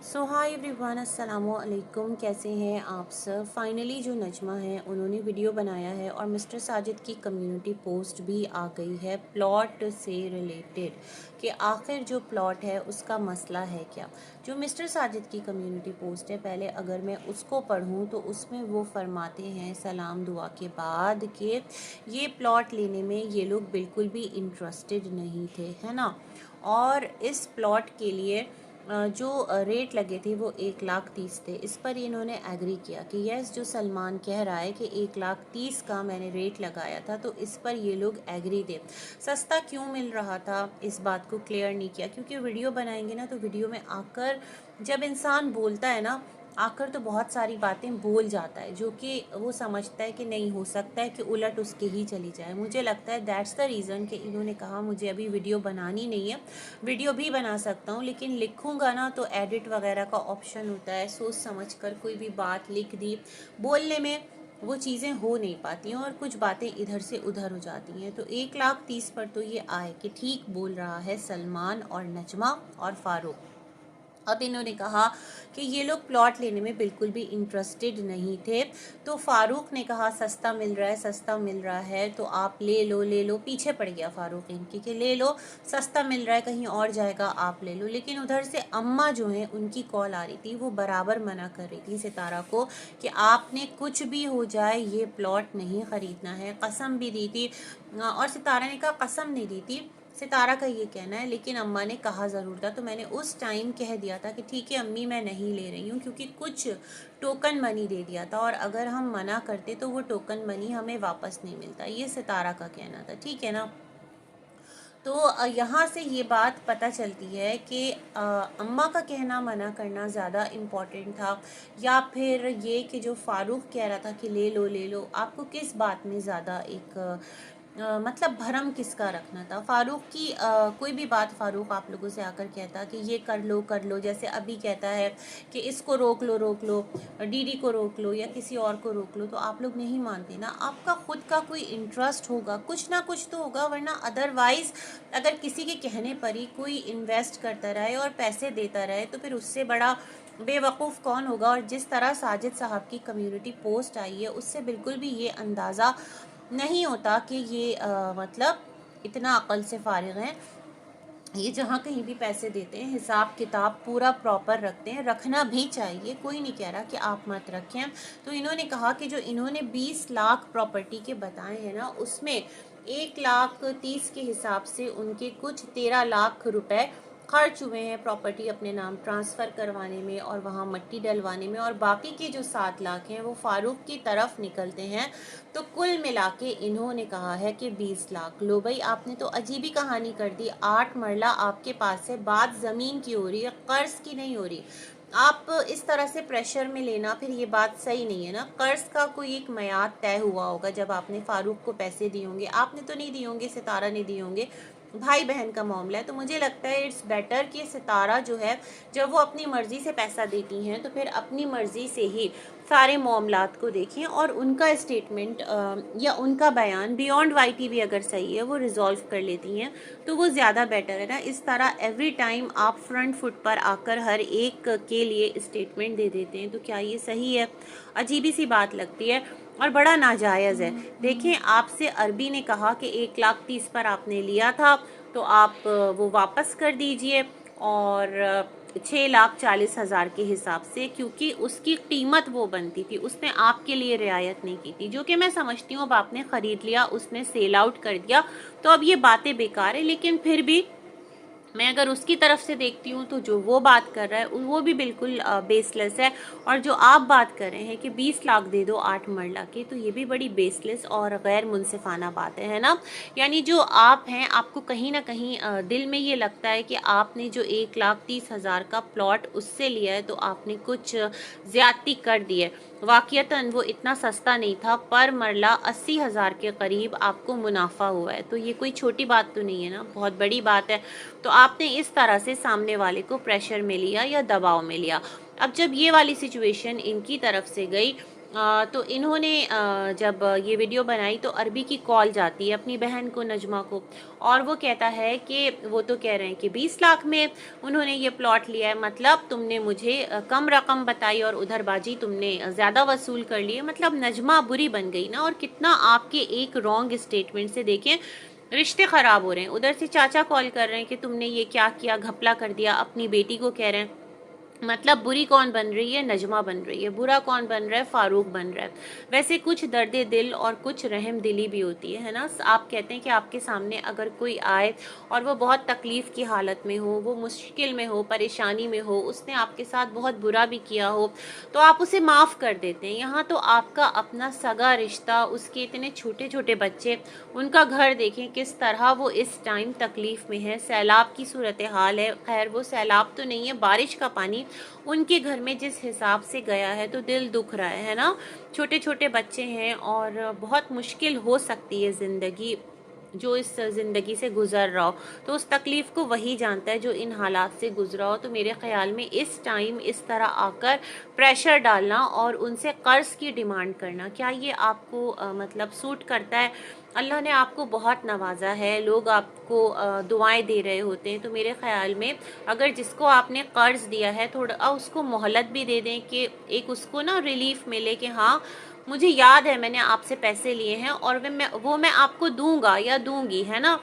सो hi everyone, अस्सलाम वालेकुम। कैसे हैं आप सब। फाइनली जो नजमा है उन्होंने वीडियो बनाया है और मिस्टर साजिद की कम्युनिटी पोस्ट भी आ गई है प्लॉट से रिलेटेड कि आखिर जो प्लॉट है उसका मसला है क्या। जो मिस्टर साजिद की कम्युनिटी पोस्ट है, पहले अगर मैं उसको पढ़ूं तो उसमें वो फरमाते हैं सलाम दुआ के बाद कि ये प्लॉट लेने में ये लोग बिल्कुल भी इंटरेस्टेड नहीं थे, है ना। और इस प्लॉट के लिए जो रेट लगे थे वो 1,30,30 थे। इस पर इन्होंने एग्री किया कि यस, जो सलमान कह रहा है कि 1,30,30 का मैंने रेट लगाया था, तो इस पर ये लोग एग्री थे। सस्ता क्यों मिल रहा था इस बात को क्लियर नहीं किया, क्योंकि वीडियो बनाएंगे ना तो वीडियो में आकर जब इंसान बोलता है ना, आकर तो बहुत सारी बातें बोल जाता है जो कि वो समझता है कि नहीं हो सकता है कि उलट उसके ही चली जाए। मुझे लगता है दैट्स द रीज़न कि इन्होंने कहा मुझे अभी वीडियो बनानी नहीं है। वीडियो भी बना सकता हूँ लेकिन लिखूँगा ना तो एडिट वगैरह का ऑप्शन होता है, सोच समझ कर कोई भी बात लिख दी, बोलने में वो चीज़ें हो नहीं पाती हैं और कुछ बातें इधर से उधर हो जाती हैं। तो 1,30,30 पर तो ये आए कि ठीक बोल रहा है सलमान और नजमा और फारूक। अब इन्होंने कहा कि ये लोग प्लॉट लेने में बिल्कुल भी इंटरेस्टेड नहीं थे। तो फारूक ने कहा सस्ता मिल रहा है, सस्ता मिल रहा है तो आप ले लो ले लो। पीछे पड़ गया फारूक इनके कि ले लो, सस्ता मिल रहा है, कहीं और जाएगा आप ले लो। लेकिन उधर से अम्मा जो है उनकी कॉल आ रही थी, वो बराबर मना कर रही थी सितारा को कि आपने कुछ भी हो जाए ये प्लॉट नहीं ख़रीदना है। कसम भी दी थी और सितारा ने कहा कसम नहीं दी थी, सितारा का ये कहना है, लेकिन अम्मा ने कहा ज़रूर था। तो मैंने उस टाइम कह दिया था कि ठीक है अम्मी मैं नहीं ले रही हूँ, क्योंकि कुछ टोकन मनी दे दिया था और अगर हम मना करते तो वो टोकन मनी हमें वापस नहीं मिलता। ये सितारा का कहना था, ठीक है ना। तो यहाँ से ये बात पता चलती है कि अम्मा का कहना मना करना ज़्यादा इम्पॉर्टेंट था, या फिर ये कि जो फ़ारूक कह रहा था कि ले लो ले लो, आपको किस बात में ज़्यादा एक मतलब भरम किसका रखना था। फ़ारूक की कोई भी बात फ़ारूक आप लोगों से आकर कहता कि ये कर लो, जैसे अभी कहता है कि इसको रोक लो, डीडी को रोक लो या किसी और को रोक लो, तो आप लोग नहीं मानते ना। आपका खुद का कोई इंटरेस्ट होगा, कुछ ना कुछ तो होगा, वरना अदरवाइज़ अगर किसी के कहने पर ही कोई इन्वेस्ट करता रहे और पैसे देता रहे तो फिर उससे बड़ा बेवकूफ़ कौन होगा। और जिस तरह साजिद साहब की कम्युनिटी पोस्ट आई है उससे बिल्कुल भी ये अंदाज़ा नहीं होता कि ये मतलब इतना अक्ल से फारिग हैं। ये जहाँ कहीं भी पैसे देते हैं हिसाब किताब पूरा प्रॉपर रखते हैं, रखना भी चाहिए, कोई नहीं कह रहा कि आप मत रखें। तो इन्होंने कहा कि जो इन्होंने 20 लाख प्रॉपर्टी के बताए हैं ना, उसमें 1,30,30 के हिसाब से उनके कुछ 13 लाख रुपए खर्च हुए हैं प्रॉपर्टी अपने नाम ट्रांसफ़र करवाने में और वहाँ मिट्टी डलवाने में, और बाकी के जो 7 लाख हैं वो फारूक की तरफ निकलते हैं। तो कुल मिला के इन्होंने कहा है कि 20 लाख। लो भाई, आपने तो अजीब ही कहानी कर दी। 8 मरला आपके पास है, बात ज़मीन की हो रही है, कर्ज की नहीं हो रही। आप इस तरह से प्रेशर में लेना, फिर ये बात सही नहीं है ना। कर्ज का कोई एक मियाद तय हुआ होगा जब आपने फारूक को पैसे दिए होंगे, आपने तो नहीं दिए होंगे, सितारा ने दिए होंगे, भाई बहन का मामला है। तो मुझे लगता है इट्स बेटर कि सितारा जो है जब वो अपनी मर्ज़ी से पैसा देती हैं तो फिर अपनी मर्ज़ी से ही सारे मामलात को देखें और उनका स्टेटमेंट या उनका बयान बियॉन्ड वाईटीवी अगर सही है वो रिजॉल्व कर लेती हैं तो वो ज़्यादा बेटर है ना। इस तरह एवरी टाइम आप फ्रंट फुट पर आकर हर एक के लिए स्टेटमेंट दे देते हैं तो क्या ये सही है। अजीबी सी बात लगती है और बड़ा नाजायज़ है। देखें, आपसे अरबी ने कहा कि 1,30,30 पर आपने लिया था तो आप वो वापस कर दीजिए, और 6,40,000 के हिसाब से, क्योंकि उसकी कीमत वो बनती थी, उसने आपके लिए रियायत नहीं की थी, जो कि मैं समझती हूँ। अब आपने ख़रीद लिया, उसने सेल आउट कर दिया, तो अब ये बातें बेकार है। लेकिन फिर भी मैं अगर उसकी तरफ से देखती हूँ तो जो वो बात कर रहा है वो भी बिल्कुल बेसलेस है, और जो आप बात कर रहे हैं कि 20 लाख दे दो 8 मरला के, तो ये भी बड़ी बेसलेस और गैर मुनसिफाना बात है ना। यानी जो आप हैं, आपको कहीं ना कहीं दिल में ये लगता है कि आपने जो 1,30,30,000 का प्लॉट उससे लिया है तो आपने कुछ ज़्यादती कर दी है। वाक़ियतन वो इतना सस्ता नहीं था, पर मरला 80,000 के करीब आपको मुनाफा हुआ है, तो ये कोई छोटी बात तो नहीं है ना, बहुत बड़ी बात है। तो आपने इस तरह से सामने वाले को प्रेशर में लिया या दबाव में लिया। अब जब ये वाली सिचुएशन इनकी तरफ से गई तो इन्होंने जब ये वीडियो बनाई तो अरबी की कॉल जाती है अपनी बहन को, नजमा को, और वो कहता है कि वो तो कह रहे हैं कि 20 लाख में उन्होंने ये प्लॉट लिया है, मतलब तुमने मुझे कम रकम बताई और उधर बाजी तुमने ज़्यादा वसूल कर लिए, मतलब नजमा बुरी बन गई ना। और कितना आपके एक रॉन्ग स्टेटमेंट से देखें रिश्ते ख़राब हो रहे हैं। उधर से चाचा कॉल कर रहे हैं कि तुमने ये क्या किया, घपला कर दिया, अपनी बेटी को कह रहे हैं। मतलब बुरी कौन बन रही है, नजमा बन रही है, बुरा कौन बन रहा है, फारूक बन रहा है। वैसे कुछ दर्द दिल और कुछ रहम दिली भी होती है ना। आप कहते हैं कि आपके सामने अगर कोई आए और वो बहुत तकलीफ़ की हालत में हो, वो मुश्किल में हो, परेशानी में हो, उसने आपके साथ बहुत बुरा भी किया हो, तो आप उसे माफ़ कर देते हैं। यहाँ तो आपका अपना सगा रिश्ता, उसके इतने छोटे छोटे बच्चे, उनका घर देखें किस तरह वो इस टाइम तकलीफ़ में है। सैलाब की सूरत हाल है, खैर वो सैलाब तो नहीं है, बारिश का पानी उनके घर में जिस हिसाब से गया है तो दिल दुख रहा है ना। छोटे छोटे बच्चे हैं और बहुत मुश्किल हो सकती है ज़िंदगी, जो इस ज़िंदगी से गुज़र रहा हो तो उस तकलीफ़ को वही जानता है जो इन हालात से गुज़रा हो। तो मेरे ख़्याल में इस टाइम इस तरह आकर प्रेशर डालना और उनसे कर्ज़ की डिमांड करना, क्या ये आपको मतलब सूट करता है? अल्लाह ने आपको बहुत नवाजा है, लोग आपको दुआएं दे रहे होते हैं, तो मेरे ख़्याल में अगर जिसको आपने कर्ज़ दिया है थोड़ा उसको मोहलत भी दे दें कि एक उसको ना रिलीफ मिले कि हाँ मुझे याद है मैंने आपसे पैसे लिए हैं और वो मैं आपको दूंगा या दूंगी, है ना।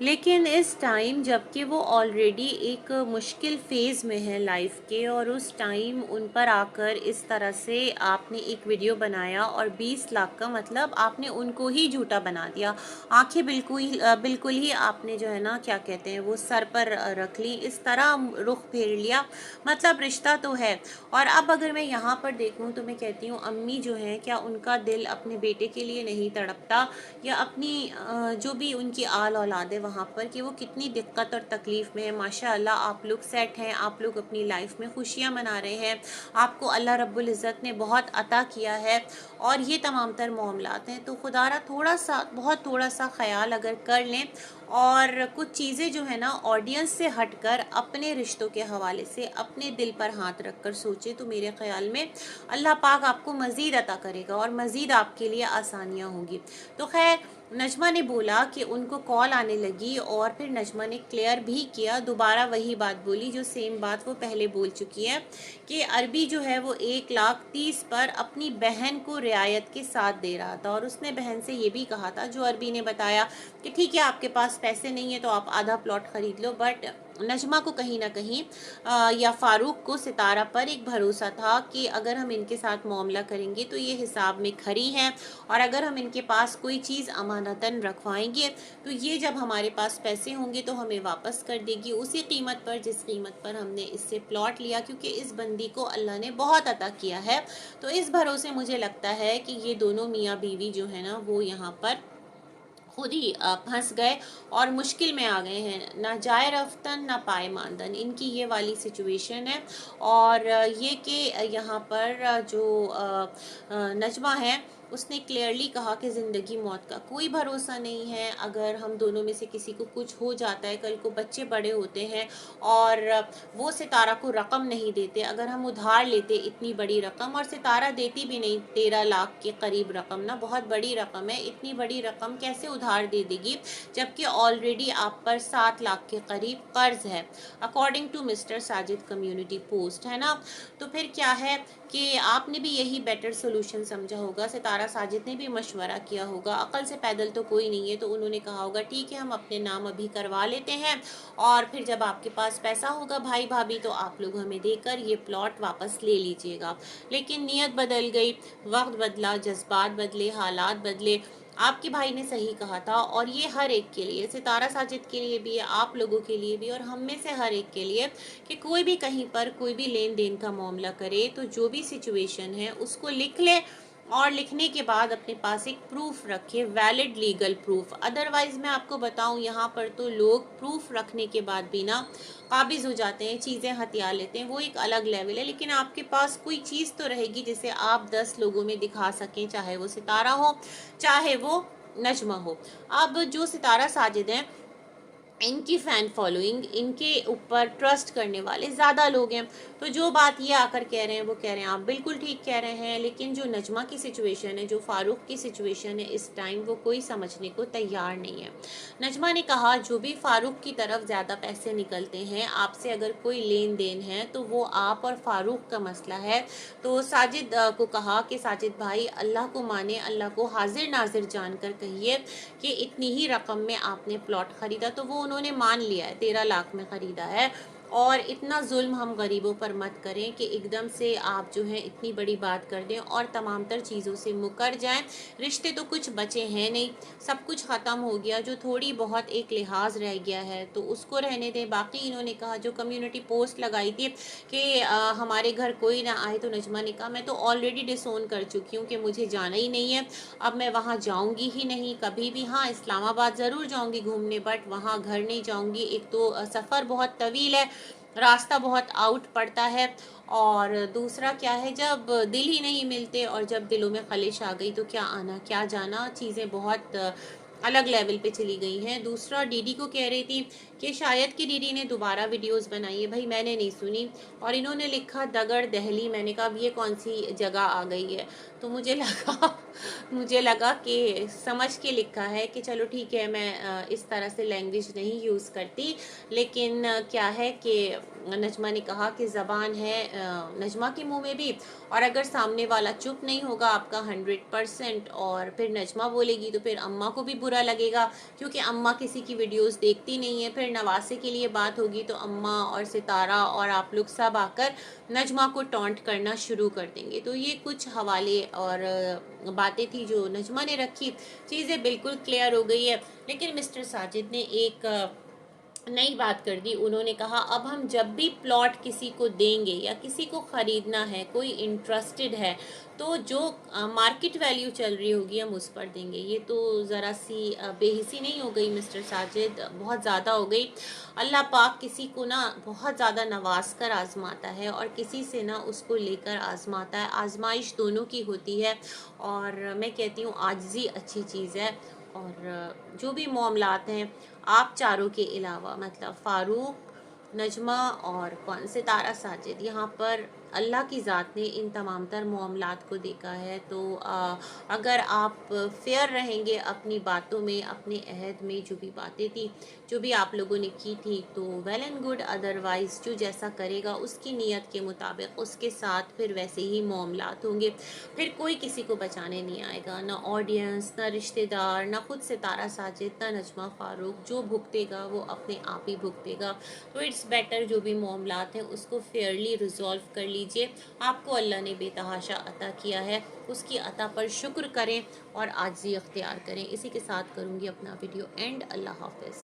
लेकिन इस टाइम जबकि वो ऑलरेडी एक मुश्किल फेज़ में है लाइफ के, और उस टाइम उन पर आकर इस तरह से आपने एक वीडियो बनाया और 20 लाख का मतलब आपने उनको ही झूठा बना दिया। आंखें बिल्कुल ही आपने जो है ना क्या कहते हैं वो सर पर रख ली, इस तरह रुख फेर लिया। मतलब रिश्ता तो है। और अब अगर मैं यहाँ पर देखूँ तो मैं कहती हूँ अम्मी जो हैं क्या उनका दिल अपने बेटे के लिए नहीं तड़पता, या अपनी जो भी उनकी आल औलाद है वहाँ पर कि वो कितनी दिक्कत और तकलीफ़ में है। माशाअल्लाह आप लोग सेट हैं, आप लोग अपनी लाइफ में खुशियाँ मना रहे हैं, आपको अल्लाह रब्बुल इज़्ज़त ने बहुत अता किया है और ये तमाम तर मामलात हैं। तो खुदारा थोड़ा सा, बहुत थोड़ा सा ख्याल अगर कर लें और कुछ चीज़ें जो है ना ऑडियंस से हटकर अपने रिश्तों के हवाले से अपने दिल पर हाथ रख कर सोचें, तो मेरे ख्याल में अल्लाह पाक आपको मज़ीद अता करेगा और मज़ीद आपके लिए आसानियाँ होंगी। तो खैर नजमा ने बोला कि उनको कॉल आने लगी और फिर नजमा ने क्लियर भी किया, दोबारा वही बात बोली जो सेम बात वो पहले बोल चुकी है कि अरबी जो है वो 1,30,000 पर अपनी बहन को रियायत के साथ दे रहा था। और उसने बहन से ये भी कहा था, जो अरबी ने बताया कि ठीक है आपके पास पैसे नहीं है तो आप आधा प्लॉट ख़रीद लो, बट नजमा को कहीं ना कहीं या फ़ारूक को सितारा पर एक भरोसा था कि अगर हम इनके साथ मामला करेंगे तो ये हिसाब में खरी हैं, और अगर हम इनके पास कोई चीज़ अमानतन रखवाएंगे तो ये जब हमारे पास पैसे होंगे तो हमें वापस कर देगी उसी कीमत पर जिस कीमत पर हमने इससे प्लॉट लिया, क्योंकि इस बंदी को अल्लाह ने बहुत अता किया है। तो इस भरोसे मुझे लगता है कि ये दोनों मियाँ बीवी जो है ना वो यहाँ पर खुद ही फंस गए और मुश्किल में आ गए हैं, ना जाए रफ्तन ना पाए मानदन, इनकी ये वाली सिचुएशन है। और ये कि यहाँ पर जो नजमा है उसने क्लियरली कहा कि ज़िंदगी मौत का कोई भरोसा नहीं है, अगर हम दोनों में से किसी को कुछ हो जाता है, कल को बच्चे बड़े होते हैं और वो सितारा को रकम नहीं देते, अगर हम उधार लेते इतनी बड़ी रकम, और सितारा देती भी नहीं 13 लाख के करीब रकम, ना बहुत बड़ी रकम है, इतनी बड़ी रकम कैसे उधार दे देगी जबकि ऑलरेडी आप पर 7 लाख के करीब कर्ज है according to mister Sajid community post, है ना। तो फिर क्या है कि आपने भी यही बेटर सोल्यूशन समझा होगा, सितारा साजिद ने भी मशवरा किया होगा, अकल से पैदल तो कोई नहीं है, तो उन्होंने कहा होगा ठीक है हम अपने नाम अभी करवा लेते हैं और फिर जब आपके पास पैसा होगा भाई भाभी तो आप लोग हमें देकर ये प्लॉट वापस ले लीजिएगा। लेकिन नीयत बदल गई, वक्त बदला, जज्बात बदले, हालात बदले। आपके भाई ने सही कहा था और ये हर एक के लिए, सितारा साजिद के लिए भी है, आप लोगों के लिए भी और हम में से हर एक के लिए, कि कोई भी कहीं पर कोई भी लेन देन का मामला करे तो जो भी सिचुएशन है उसको लिख ले और लिखने के बाद अपने पास एक प्रूफ रखे, वैलिड लीगल प्रूफ। अदरवाइज मैं आपको बताऊं यहाँ पर तो लोग प्रूफ रखने के बाद भी ना काबिज हो जाते हैं, चीज़ें हथिया लेते हैं, वो एक अलग लेवल है। लेकिन आपके पास कोई चीज़ तो रहेगी जिसे आप 10 लोगों में दिखा सकें, चाहे वो सितारा हो चाहे वो नजमा हो। अब जो सितारा साजिद हैं इनकी फ़ैन फॉलोइंग, इनके ऊपर ट्रस्ट करने वाले ज़्यादा लोग हैं। तो जो बात ये आकर कह रहे हैं वो कह रहे हैं आप बिल्कुल ठीक कह रहे हैं, लेकिन जो नजमा की सिचुएशन है, जो फ़ारूक की सिचुएशन है इस टाइम, वो कोई समझने को तैयार नहीं है। नजमा ने कहा जो भी फ़ारूक की तरफ ज़्यादा पैसे निकलते हैं, आपसे अगर कोई लेन देन है तो वो आप और फ़ारूक का मसला है। तो साजिद को कहा कि साजिद भाई अल्लाह को माने, अल्लाह को हाजिर नाजिर जानकर कहिए कि इतनी ही रकम में आपने प्लॉट ख़रीदा। तो वो उन्होंने मान लिया है, 13 लाख में ख़रीदा है। और इतना जुल्म हम गरीबों पर मत करें कि एकदम से आप जो है इतनी बड़ी बात कर दें और तमाम तर चीज़ों से मुकर जाएं। रिश्ते तो कुछ बचे हैं नहीं, सब कुछ ख़त्म हो गया। जो थोड़ी बहुत एक लिहाज रह गया है तो उसको रहने दें। बाकी इन्होंने कहा जो कम्युनिटी पोस्ट लगाई थी कि हमारे घर कोई ना आए, तो नजमा ने कहा मैं तो ऑलरेडी डिसोन कर चुकी हूँ कि मुझे जाना ही नहीं है, अब मैं वहाँ जाऊँगी ही नहीं कभी भी। हाँ, इस्लामाबाद ज़रूर जाऊँगी घूमने, बट वहाँ घर नहीं जाऊँगी। एक तो सफ़र बहुत तवील है, रास्ता बहुत आउट पड़ता है, और दूसरा क्या है, जब दिल ही नहीं मिलते और जब दिलों में खलिश आ गई तो क्या आना क्या जाना, चीज़ें बहुत अलग लेवल पे चली गई हैं। दूसरा, डीडी को कह रही थी कि शायद कि डीडी ने दोबारा वीडियोस बनाई है। भाई मैंने नहीं सुनी, और इन्होंने लिखा दगड़ दहली। मैंने कहा अब ये कौन सी जगह आ गई है? तो मुझे लगा कि समझ के लिखा है कि चलो ठीक है, मैं इस तरह से लैंग्वेज नहीं यूज़ करती। लेकिन क्या है कि नजमा ने कहा कि ज़बान है नजमा के मुंह में भी, और अगर सामने वाला चुप नहीं होगा आपका 100%, और फिर नजमा बोलेगी तो फिर अम्मा को भी बुरा लगेगा, क्योंकि अम्मा किसी की वीडियोस देखती नहीं है। फिर नवासे के लिए बात होगी तो अम्मा और सितारा और आप लोग सब आकर नजमा को टॉन्ट करना शुरू कर देंगे। तो ये कुछ हवाले और बातें थी जो नजमा ने रखी। चीज़ें बिल्कुल क्लियर हो गई है, लेकिन मिस्टर साजिद ने एक नई बात कर दी। उन्होंने कहा अब हम जब भी प्लॉट किसी को देंगे या किसी को ख़रीदना है, कोई इंटरेस्टेड है, तो जो मार्केट वैल्यू चल रही होगी हम उस पर देंगे। ये तो ज़रा सी बेहिसी नहीं हो गई मिस्टर साजिद? बहुत ज़्यादा हो गई। अल्लाह पाक किसी को ना बहुत ज़्यादा नवाज कर आज़माता है और किसी से ना उसको लेकर आज़माता है। आजमाइश दोनों की होती है, और मैं कहती हूँ आजिज़ी अच्छी चीज़ है। और जो भी मामलात हैं, आप चारों के अलावा, मतलब फ़ारूक, नजमा और कौन सितारा साजिद, यहाँ पर अल्लाह की ज़ात ने इन तमाम तर मामलात को देखा है। तो अगर आप फेयर रहेंगे अपनी बातों में, अपने अहद में, जो भी बातें थी, जो भी आप लोगों ने की थी, तो वेल एंड गुड। अदरवाइज़ जो जैसा करेगा उसकी नीयत के मुताबिक उसके साथ फिर वैसे ही मामलात होंगे। फिर कोई किसी को बचाने नहीं आएगा, ना ऑडियंस, ना रिश्तेदार, ना खुद सितारा साजिद, ना नजमा फ़ारूक। जो भुगतेगा वो अपने आप ही भुगतेगा। तो इट्स बेटर जो भी मामलात हैं उसको फेयरली रिजॉल्व कर लीजिए। आपको अल्लाह ने बेतहाशा अता किया है, उसकी अता पर शुक्र करें और आजिज़ी अख्तियार करें। इसी के साथ करूँगी अपना वीडियो एंड। अल्लाह हाफ़िज़।